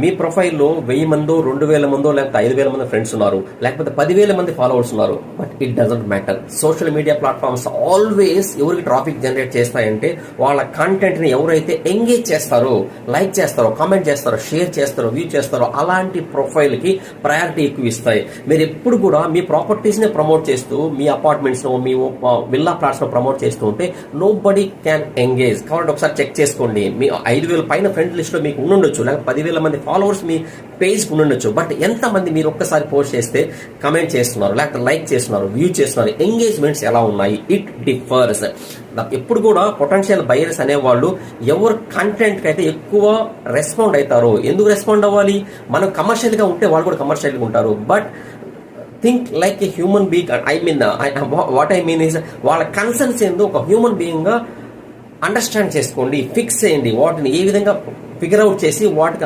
మీ ప్రొఫైల్లో 1000 మందో 2000 మందో లేకపోతే 5000 మంది ఫ్రెండ్స్ ఉన్నారు, లేకపోతే 10,000 మంది ఫాలోవర్స్ ఉన్నారు, but it doesn't matter. Social media platforms always ఎవరికి ట్రాఫిక్ జనరేట్ చేస్తాయంటే వాళ్ళ కంటెంట్ ని ఎవరైతే ఎంగేజ్ చేస్తారో, లైక్ చేస్తారో, కామెంట్ చేస్తారో, షేర్ చేస్తారో, వ్యూ చేస్తారో అలాంటి ప్రొఫైల్ కి ప్రయారిటీ ఎక్కువ ఇస్తాయి. మీరు ఎప్పుడు కూడా మీ ప్రాపర్టీస్ ని ప్రమోట్ చేస్తూ, మీ అపార్ట్మెంట్స్ లో, మీ విల్లా ఫ్లాట్స్ లో ప్రమోట్ చేస్తూ ఉంటే నో బడీ క్యాన్ ఎంగేజ్. కాబట్టి ఒకసారి చెక్ చేసుకోండి. మీ 5,000 పైన ఫ్రెండ్ లిస్ట్ లో మీకు ఉండొచ్చు, లేకపోతే 10,000 మంది ఫాలోవర్స్ మీ పేజ్ ఉండొచ్చు, బట్ ఎంతమంది మీరు ఒక్కసారి పోస్ట్ చేస్తే కమెంట్ చేస్తున్నారు, లేకపోతే లైక్ చేస్తున్నారు, వ్యూ చేస్తున్నారు, ఎంగేజ్మెంట్స్ ఎలా ఉన్నాయి, ఇట్ డిఫర్స్. ఎప్పుడు కూడా పొటెన్షియల్ బయర్స్ అనేవాళ్ళు ఎవరు కంటెంట్ కి అయితే ఎక్కువ రెస్పాండ్ అవుతారో, ఎందుకు రెస్పాండ్ అవ్వాలి, మనం కమర్షియల్ గా ఉంటే వాళ్ళు కూడా కమర్షియల్ గా ఉంటారు. But think like a human being. What I mean is వాళ్ళ కన్సర్న్స్ ఏందో ఒక హ్యూమన్ బీయింగ్ గా అండర్స్టాండ్ చేసుకోండి, ఫిక్స్ చేయండి, వాటిని ఏ విధంగా ఫిగర్ అవుట్ చేసి వాటికి